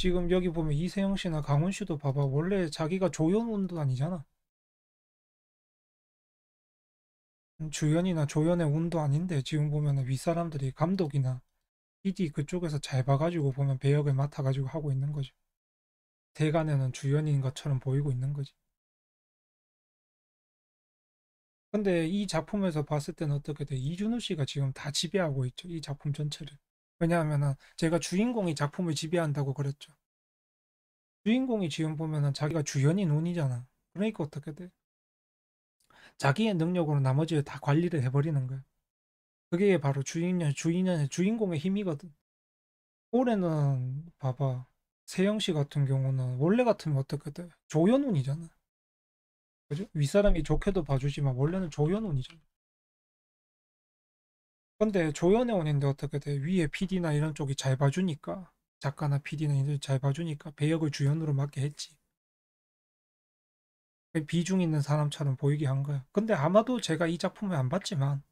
지금 여기 보면 이세영 씨나 강훈 씨도 봐봐. 원래 자기가 조연운도 아니잖아. 주연이나 조연의 운도 아닌데 지금 보면 윗사람들이 감독이나 PD 그쪽에서 잘 봐가지고 보면 배역을 맡아가지고 하고 있는 거죠. 대간에는 주연인 것처럼 보이고 있는 거지. 근데 이 작품에서 봤을 때는 어떻게 돼? 이준호 씨가 지금 다 지배하고 있죠. 이 작품 전체를. 왜냐하면은 제가 주인공이 작품을 지배한다고 그랬죠. 주인공이 지금 보면은 자기가 주연인 운이잖아. 그러니까 어떻게 돼? 자기의 능력으로 나머지를 다 관리를 해버리는 거야. 그게 바로 주인공의 힘이거든. 올해는 봐봐. 세영 씨 같은 경우는 원래 같으면 어떻게 돼? 조연운이잖아. 그죠? 윗사람이 좋게도 봐주지만 원래는 조연운이잖아. 근데 조연의 운인데 어떻게 돼? 위에 PD나 이런 쪽이 잘 봐주니까 작가나 PD나 이런 쪽이 잘 봐주니까 배역을 주연으로 맡게 했지. 비중 있는 사람처럼 보이게 한 거야. 근데 아마도 제가 이 작품을 안 봤지만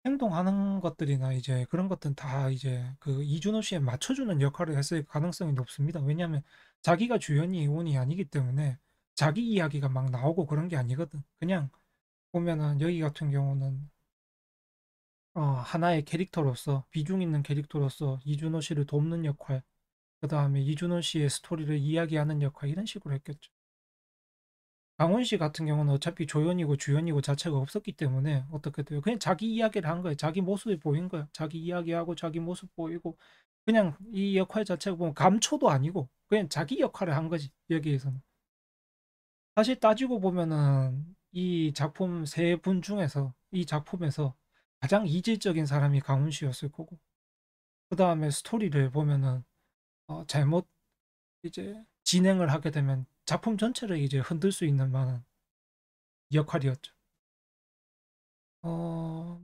행동하는 것들이나 이제 그런 것들은 다 이제 그 이준호 씨에 맞춰주는 역할을 했을 가능성이 높습니다. 왜냐하면 자기가 주연이 운이 아니기 때문에 자기 이야기가 막 나오고 그런 게 아니거든. 그냥 보면은 여기 같은 경우는 하나의 캐릭터로서 비중 있는 캐릭터로서 이준호 씨를 돕는 역할, 그 다음에 이준호 씨의 스토리를 이야기하는 역할 이런 식으로 했겠죠. 강원 씨 같은 경우는 어차피 조연이고 주연이고 자체가 없었기 때문에 어떻게 돼요? 그냥 자기 이야기를 한 거예요. 자기 모습이 보인 거예요. 자기 이야기하고 자기 모습 보이고 그냥 이 역할 자체가 보면 감초도 아니고 그냥 자기 역할을 한 거지 여기에서는. 사실 따지고 보면은 이 작품 세 분 중에서 이 작품에서 가장 이질적인 사람이 강훈 씨였을 거고 그 다음에 스토리를 보면은 잘못 이제 진행을 하게 되면 작품 전체를 이제 흔들 수 있는 만한 역할이었죠.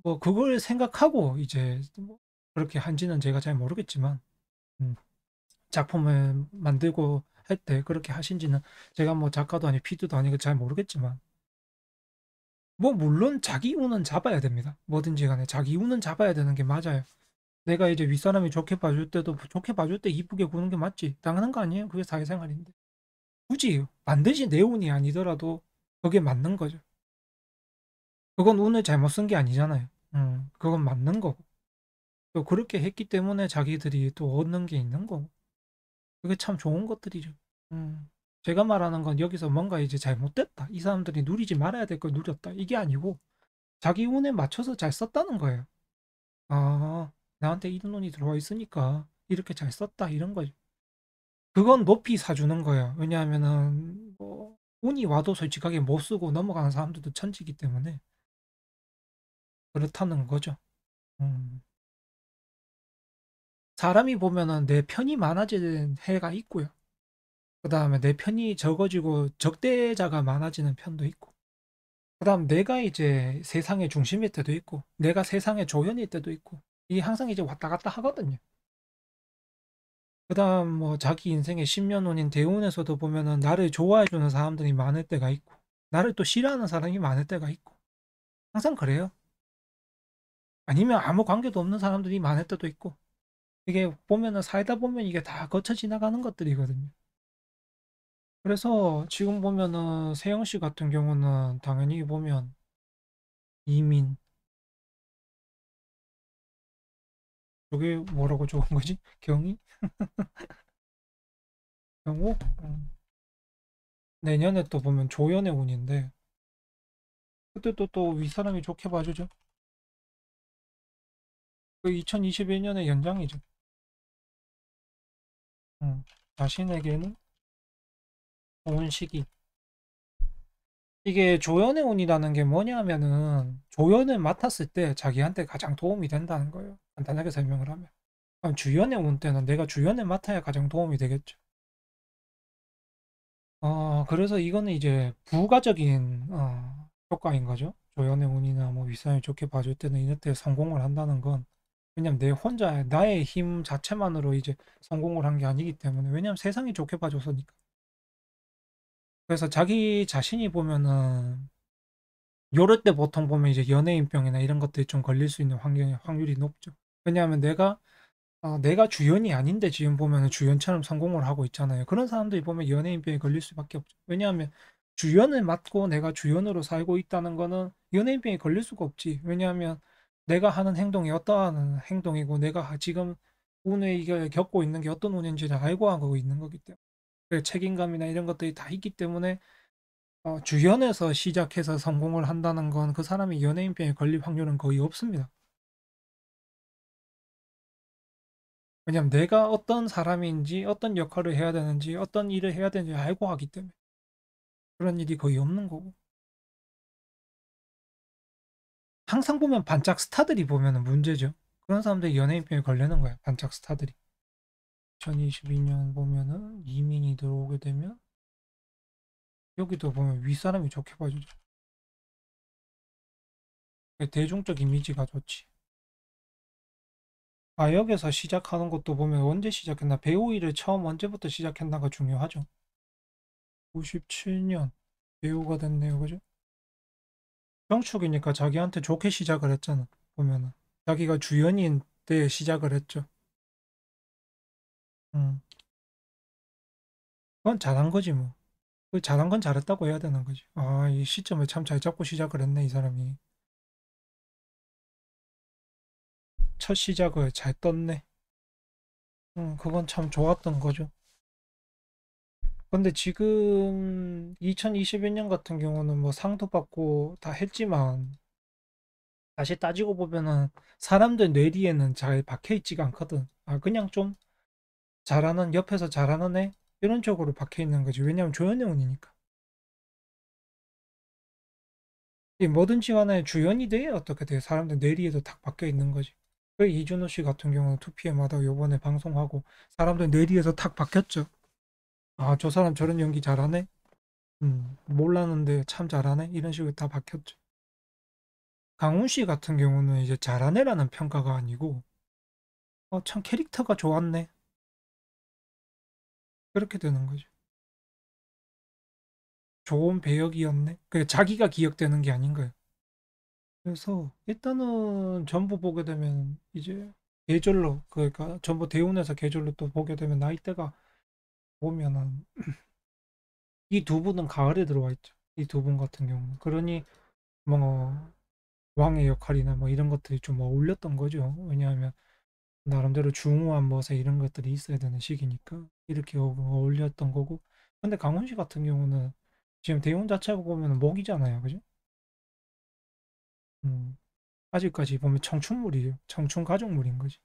뭐 그걸 생각하고 이제 뭐 그렇게 한지는 제가 잘 모르겠지만 음, 작품을 만들고 할 때 그렇게 하신지는 제가 뭐 작가도 아니고 피드도 아니고 잘 모르겠지만 뭐 물론 자기 운은 잡아야 됩니다. 뭐든지 간에 자기 운은 잡아야 되는 게 맞아요. 내가 이제 윗사람이 좋게 봐줄 때도 좋게 봐줄 때 이쁘게 구는 게 맞지. 당연한 거 아니에요? 그게 사회생활인데. 굳이 반드시 내 운이 아니더라도 그게 맞는 거죠. 그건 운을 잘못 쓴 게 아니잖아요. 그건 맞는 거고. 또 그렇게 했기 때문에 자기들이 또 얻는 게 있는 거고. 그게 참 좋은 것들이죠. 음. 제가 말하는 건 여기서 뭔가 이제 잘못됐다. 이 사람들이 누리지 말아야 될 걸 누렸다. 이게 아니고 자기 운에 맞춰서 잘 썼다는 거예요. 아, 나한테 이런 운이 들어와 있으니까 이렇게 잘 썼다. 이런 거죠. 그건 높이 사주는 거예요. 왜냐하면은 뭐 운이 와도 솔직하게 못 쓰고 넘어가는 사람들도 천지기 때문에 그렇다는 거죠. 음. 사람이 보면은 내 편이 많아지는 해가 있고요. 그 다음에 내 편이 적어지고 적대자가 많아지는 편도 있고. 그 다음 내가 이제 세상의 중심일 때도 있고, 내가 세상의 조연일 때도 있고, 이게 항상 이제 왔다 갔다 하거든요. 그 다음 뭐 자기 인생의 10년운인 대운에서도 보면은 나를 좋아해주는 사람들이 많을 때가 있고, 나를 또 싫어하는 사람이 많을 때가 있고, 항상 그래요. 아니면 아무 관계도 없는 사람들이 많을 때도 있고, 이게 보면은 살다 보면 이게 다 거쳐 지나가는 것들이거든요. 그래서 지금 보면은 세영 씨 같은 경우는 당연히 보면 이민, 저게 뭐라고 적은 거지? 경희? 경호? 내년에 또 보면 조연의 운인데 그때 또 윗사람이 좋게 봐주죠. 그 2021년의 연장이죠. 음, 자신에게는 좋은 시기. 이게 조연의 운이라는 게 뭐냐면은 조연을 맡았을 때 자기한테 가장 도움이 된다는 거예요. 간단하게 설명을 하면. 그럼 주연의 운 때는 내가 주연을 맡아야 가장 도움이 되겠죠. 그래서 이거는 이제 부가적인 효과인 거죠. 조연의 운이나 뭐 윗사람이 좋게 봐줄 때는 이때 성공을 한다는 건 왜냐면 내 혼자 나의 힘 자체만으로 이제 성공을 한 게 아니기 때문에 왜냐면 세상이 좋게 봐줘서니까. 그래서 자기 자신이 보면은 요럴 때 보통 보면 이제 연예인병이나 이런 것들이 좀 걸릴 수 있는 확률이 높죠. 왜냐하면 내가 내가 주연이 아닌데 지금 보면은 주연처럼 성공을 하고 있잖아요. 그런 사람들이 보면 연예인병에 걸릴 수밖에 없죠. 왜냐하면 주연을 맡고 내가 주연으로 살고 있다는 거는 연예인병에 걸릴 수가 없지. 왜냐하면 내가 하는 행동이 어떠한 행동이고 내가 지금 운에 이걸 겪고 있는 게 어떤 운인지를 알고 하고 있는 거기 때문에 그 책임감이나 이런 것들이 다 있기 때문에 주연에서 시작해서 성공을 한다는 건 그 사람이 연예인병에 걸릴 확률은 거의 없습니다. 왜냐면 내가 어떤 사람인지, 어떤 역할을 해야 되는지, 어떤 일을 해야 되는지 알고 하기 때문에 그런 일이 거의 없는 거고. 항상 보면 반짝 스타들이 보면은 문제죠. 그런 사람들이 연예인병에 걸리는 거야, 반짝 스타들이. 2022년 보면은 이민이 들어오게 되면 여기도 보면 윗사람이 좋게 봐주죠. 대중적 이미지가 좋지. 아역에서 시작하는 것도 보면 언제 시작했나, 배우 일을 처음 언제부터 시작했나가 중요하죠. 97년 배우가 됐네요, 그죠? 병축이니까 자기한테 좋게 시작을 했잖아. 보면은 자기가 주연인 때 시작을 했죠. 음, 그건 잘한 거지 뭐. 그 잘한 건 잘했다고 해야 되는 거지. 이 시점을 참 잘 잡고 시작을 했네 이 사람이. 첫 시작을 잘 떴네. 그건 참 좋았던 거죠. 근데 지금 2021년 같은 경우는 뭐 상도 받고 다 했지만 다시 따지고 보면은 사람들 뇌리에는 잘 박혀 있지가 않거든. 그냥 좀 잘하는, 옆에서 잘하는 애 이런 쪽으로 박혀 있는 거지. 왜냐면 조연해운이니까. 이 뭐든지 간에 주연이 돼 어떻게 돼, 사람들 뇌리에도 딱 박혀 있는 거지. 그 이준호 씨 같은 경우는 2PM마다 요번에 방송하고 사람들 뇌리에서 탁 박혔죠. 저 사람 저런 연기 잘하네. 몰랐는데 참 잘하네, 이런 식으로 다 박혔죠. 강훈 씨 같은 경우는 이제 잘하네라는 평가가 아니고 참 캐릭터가 좋았네, 그렇게 되는 거죠. 좋은 배역이었네, 그 자기가 기억되는 게 아닌 거예요. 그래서 일단은 전부 보게 되면 이제 계절로, 그러니까 전부 대운에서 계절로 또 보게 되면 나이대가 보면은 이 두 분은 가을에 들어와 있죠. 이 두 분 같은 경우는. 그러니 뭐 왕의 역할이나 뭐 이런 것들이 좀 어울렸던 거죠. 왜냐하면 나름대로 중후한 멋에 이런 것들이 있어야 되는 시기니까 이렇게 어울렸던 거고. 근데 강훈 씨 같은 경우는 지금 대운 자체가 보면 목이잖아요, 그죠? 음, 아직까지 보면 청춘물이에요. 청춘 가족물인 거지.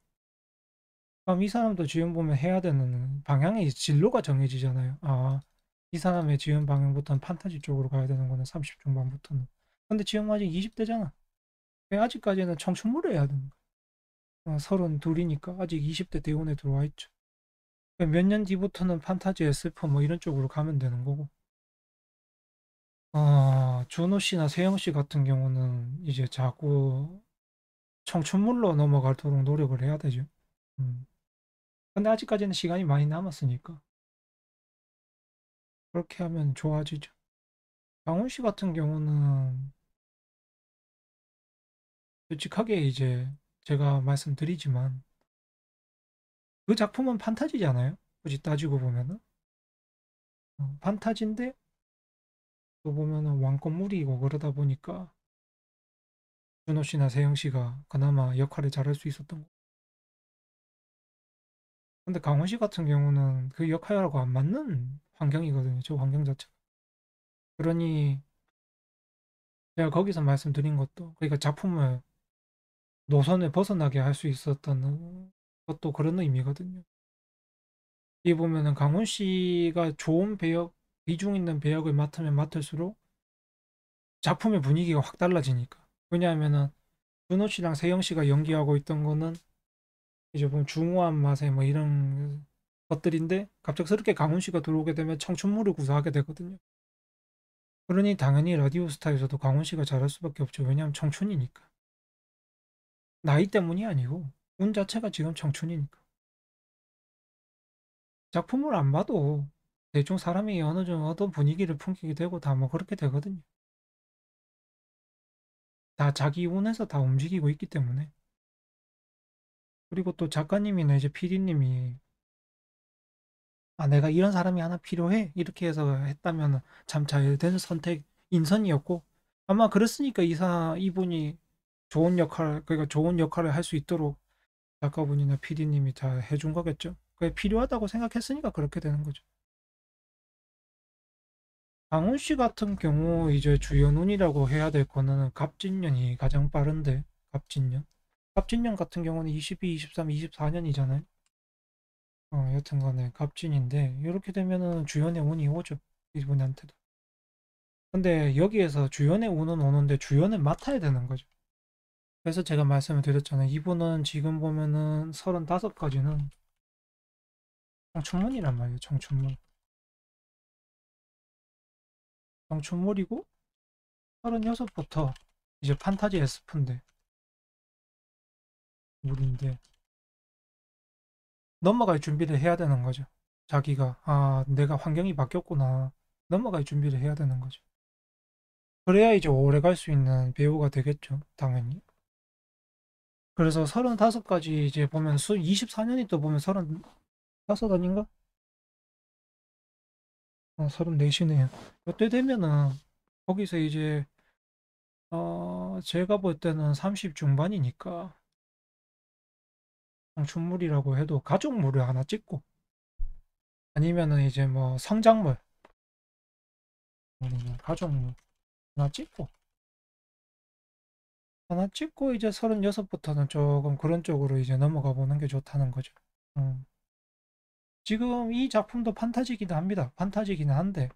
그럼 이 사람도 지금 보면 해야 되는 방향의 진로가 정해지잖아요. 이 사람의 지금 방향부터는 판타지 쪽으로 가야 되는 거는 30 중반부터는. 근데 지금 아직 20대잖아. 왜 아직까지는 청춘물을 해야 되는 거야. 32이니까 아직 20대 대운에 들어와 있죠. 몇 년 뒤부터는 판타지 SF 뭐 이런 쪽으로 가면 되는 거고. 준호 씨나 세영 씨 같은 경우는 이제 자꾸 청춘물로 넘어가도록 노력을 해야 되죠. 음. 근데 아직까지는 시간이 많이 남았으니까 그렇게 하면 좋아지죠. 강훈 씨 같은 경우는 솔직하게 이제 제가 말씀드리지만 그 작품은 판타지잖아요. 굳이 따지고 보면은 판타지인데 또 보면은 왕건물이고 그러다 보니까 준호 씨나 세영 씨가 그나마 역할을 잘할 수 있었던 거. 근데 강훈 씨 같은 경우는 그 역할하고 안 맞는 환경이거든요. 저 환경 자체가. 그러니 제가 거기서 말씀드린 것도, 그러니까 작품을 노선을 벗어나게 할 수 있었던 것도 그런 의미거든요. 이 보면은 강훈 씨가 좋은 배역, 비중 있는 배역을 맡으면 맡을수록 작품의 분위기가 확 달라지니까. 왜냐하면은 준호 씨랑 세영 씨가 연기하고 있던 거는 이제 보면 중후한 맛의 뭐 이런 것들인데 갑작스럽게 강훈 씨가 들어오게 되면 청춘물을 구사하게 되거든요. 그러니 당연히 라디오스타에서도 강훈 씨가 잘할 수밖에 없죠. 왜냐하면 청춘이니까. 나이 때문이 아니고 운 자체가 지금 청춘이니까. 작품을 안 봐도 대충 사람이 어느 정도 어떤 분위기를 풍기게 되고 다 뭐 그렇게 되거든요. 다 자기 운에서 다 움직이고 있기 때문에. 그리고 또 작가님이나 이제 PD님이 아, 내가 이런 사람이 하나 필요해. 이렇게 해서 했다면 참 잘 된 선택, 인선이었고, 아마 그랬으니까 이분이 그러니까 좋은 역할을 할 수 있도록 작가분이나 PD님이 다 해준 거겠죠. 그게 필요하다고 생각했으니까 그렇게 되는 거죠. 강훈 씨 같은 경우 이제 주연운이라고 해야 될 거는 갑진년이 가장 빠른데, 갑진년. 갑진년 같은 경우는 22, 23, 24년이잖아요. 여튼 간에 갑진인데, 이렇게 되면은 주연의 운이 오죠. 이분한테도. 근데 여기에서 주연의 운은 오는데 주연을 맡아야 되는 거죠. 그래서 제가 말씀을 드렸잖아요. 이분은 지금 보면은 35까지는 청춘물이란 말이에요. 청춘물. 청춘물이고 36부터 이제 판타지 SF인데 물인데 넘어갈 준비를 해야 되는 거죠. 자기가 내가 환경이 바뀌었구나. 넘어갈 준비를 해야 되는 거죠. 그래야 이제 오래 갈 수 있는 배우가 되겠죠. 당연히. 그래서 35까지 이제 보면 24년이 또 보면 35 아닌가? 34시네요. 이때 되면은 거기서 이제 제가 볼 때는 30 중반이니까 청춘물이라고 해도 가족물을 하나 찍고 아니면은 이제 뭐 성장물 아니면 가족물 하나 찍고 이제 36부터는 조금 그런 쪽으로 이제 넘어가 보는 게 좋다는 거죠. 음. 지금 이 작품도 판타지기는 합니다. 판타지기는 한데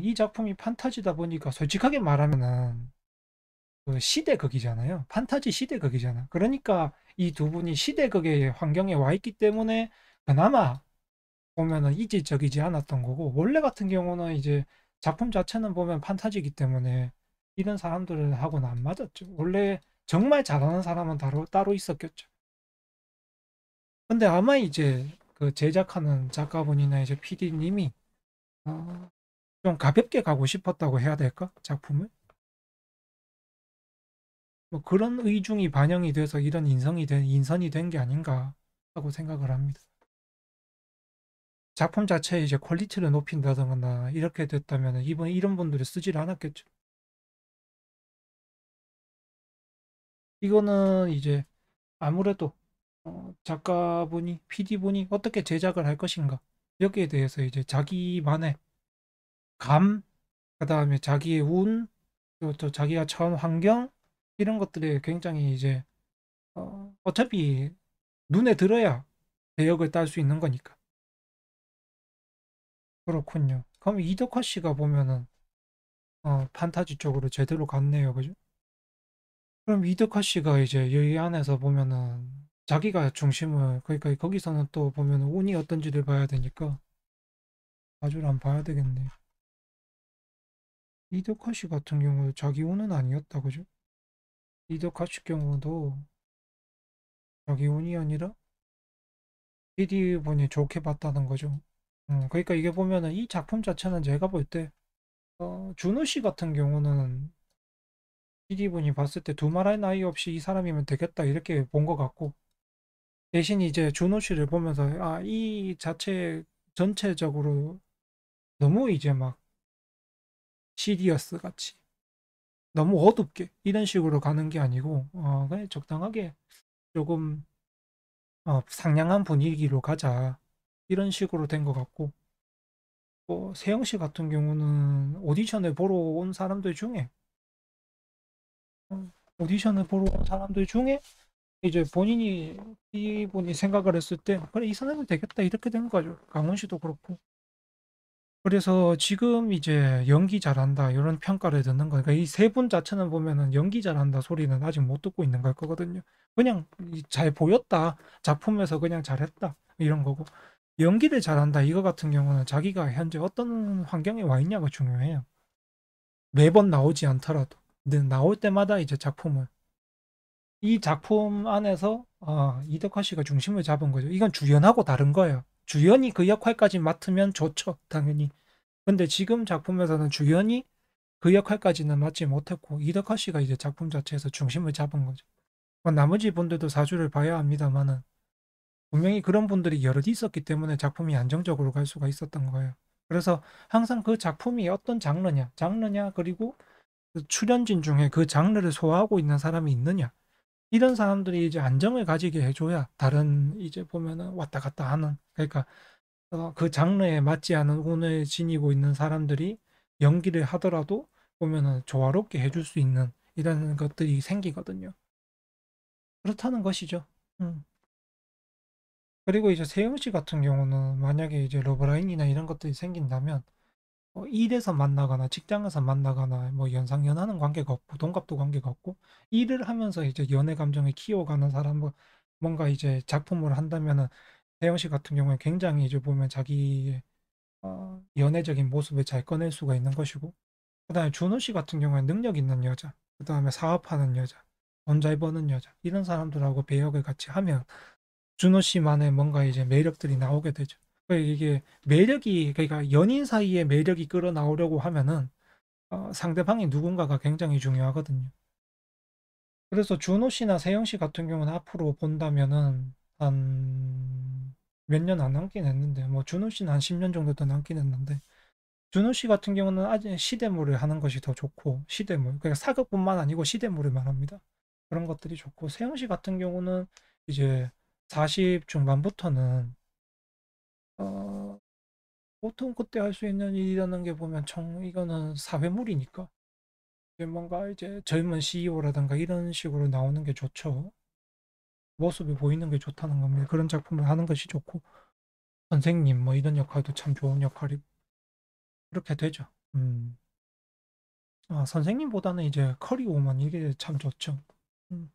이 작품이 판타지다 보니까 솔직하게 말하면은 그 시대극이잖아요. 판타지 시대극이잖아. 그러니까 이 두 분이 시대극의 환경에 와 있기 때문에 그나마 보면은 이질적이지 않았던 거고, 원래 같은 경우는 이제 작품 자체는 보면 판타지이기 때문에 이런 사람들을 하고는 안 맞았죠. 원래 정말 잘하는 사람은 따로 있었겠죠. 근데 아마 이제 그 제작하는 작가분이나 이제 PD님이 좀 가볍게 가고 싶었다고 해야 될까? 작품을? 뭐 그런 의중이 반영이 돼서 이런 인선이 된 게 아닌가 하고 생각을 합니다. 작품 자체의 이제 퀄리티를 높인다거나 이렇게 됐다면 이런 분들이 쓰지를 않았겠죠. 이거는 이제 아무래도 작가분이, PD분이 어떻게 제작을 할 것인가 여기에 대해서 이제 자기만의 감, 그 다음에 자기의 운, 또 자기가 처한 환경 이런 것들이 굉장히 이제 어차피 눈에 들어야 대역을 딸 수 있는 거니까. 그렇군요. 그럼 이덕화 씨가 보면은 판타지 쪽으로 제대로 갔네요, 그죠? 그럼 이덕화 씨가 이제 여기 안에서 보면은 자기가 중심을 그러니까 거기서는 또 보면은 운이 어떤지를 봐야 되니까 아주를 안 봐야 되겠네. 이덕화 씨 같은 경우 자기 운은 아니었다, 그죠? 이덕화 씨 경우도 자기 운이 아니라 PD분이 좋게 봤다는 거죠. 그러니까 이게 보면은 이 작품 자체는 제가 볼 때 준호 씨 같은 경우는 PD분이 봤을 때 두말할 나위 없이 이 사람이면 되겠다 이렇게 본 것 같고 대신 이제 준호 씨를 보면서 이 자체 전체적으로 너무 이제 막 시리어스 같이 너무 어둡게 이런 식으로 가는 게 아니고 그냥 적당하게 조금 상냥한 분위기로 가자 이런 식으로 된 것 같고 세영 씨 같은 경우는 오디션을 보러 온 사람들 중에 어, 오디션을 보러 온 사람들 중에 이제 이분이 생각을 했을 때 그래 이 사람이 되겠다 이렇게 된 거죠. 강원 씨도 그렇고 그래서 지금 이제 연기 잘한다 이런 평가를 듣는 거니까 이 세 분 자체는 보면은 연기 잘한다 소리는 아직 못 듣고 있는 걸 거거든요. 그냥 잘 보였다 작품에서 그냥 잘했다 이런 거고 연기를 잘한다 이거 같은 경우는 자기가 현재 어떤 환경에 와 있냐가 중요해요. 매번 나오지 않더라도 근데 나올 때마다 이제 이 작품 안에서 이덕화 씨가 중심을 잡은 거죠. 이건 주연하고 다른 거예요. 주연이 그 역할까지 맡으면 좋죠, 당연히. 근데 지금 작품에서는 주연이 그 역할까지는 맡지 못했고 이덕화 씨가 이제 작품 자체에서 중심을 잡은 거죠. 뭐 나머지 분들도 사주를 봐야 합니다만은 분명히 그런 분들이 여럿 있었기 때문에 작품이 안정적으로 갈 수가 있었던 거예요. 그래서 항상 그 작품이 어떤 장르냐 그리고 그 출연진 중에 그 장르를 소화하고 있는 사람이 있느냐 이런 사람들이 이제 안정을 가지게 해줘야 다른 이제 보면은 왔다 갔다 하는 그러니까 그 장르에 맞지 않은 운을 지니고 있는 사람들이 연기를 하더라도 보면은 조화롭게 해줄 수 있는 이런 것들이 생기거든요. 그렇다는 것이죠. 음. 그리고 이제 세영 씨 같은 경우는 만약에 이제 러브라인이나 이런 것들이 생긴다면 일에서 만나거나 직장에서 만나거나 뭐 연상연하는 관계가 없고 동갑도 관계가 없고 일을 하면서 이제 연애 감정을 키워가는 사람 뭐 뭔가 이제 작품을 한다면은 세영 씨 같은 경우에 굉장히 이제 보면 자기의 연애적인 모습을 잘 꺼낼 수가 있는 것이고 그다음에 준호 씨 같은 경우에 능력 있는 여자 그다음에 사업하는 여자 돈 잘 버는 여자 이런 사람들하고 배역을 같이 하면 준호 씨만의 뭔가 이제 매력들이 나오게 되죠. 이게 매력이 그러니까 연인 사이에 매력이 끌어나오려고 하면은 상대방이 누군가가 굉장히 중요하거든요. 그래서 준호 씨나 세영 씨 같은 경우는 앞으로 본다면은 한 몇 년 안 남긴 했는데 뭐 준호 씨는 한 10년 정도 더 남긴 했는데 준호 씨 같은 경우는 아직 시대물을 하는 것이 더 좋고 시대물 그러니까 사극뿐만 아니고 시대물을 말합니다. 그런 것들이 좋고 세영 씨 같은 경우는 이제 40 중반부터는 어, 보통 그때 할 수 있는 일이라는 게 보면 이거는 사회물이니까 이제 뭔가 이제 젊은 CEO라든가 이런 식으로 나오는 게 좋죠. 모습이 보이는 게 좋다는 겁니다. 그런 작품을 하는 것이 좋고 선생님 뭐 이런 역할도 참 좋은 역할이고 그렇게 되죠. 선생님보다는 이제 커리오만 이게 참 좋죠. 음.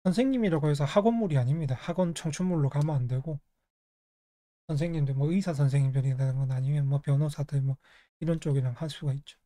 선생님이라고 해서 학원물이 아닙니다. 학원 청춘물로 가면 안 되고 선생님들 뭐 의사 선생님들이라는 건 아니면 뭐 변호사들 뭐 이런 쪽이랑 할 수가 있죠.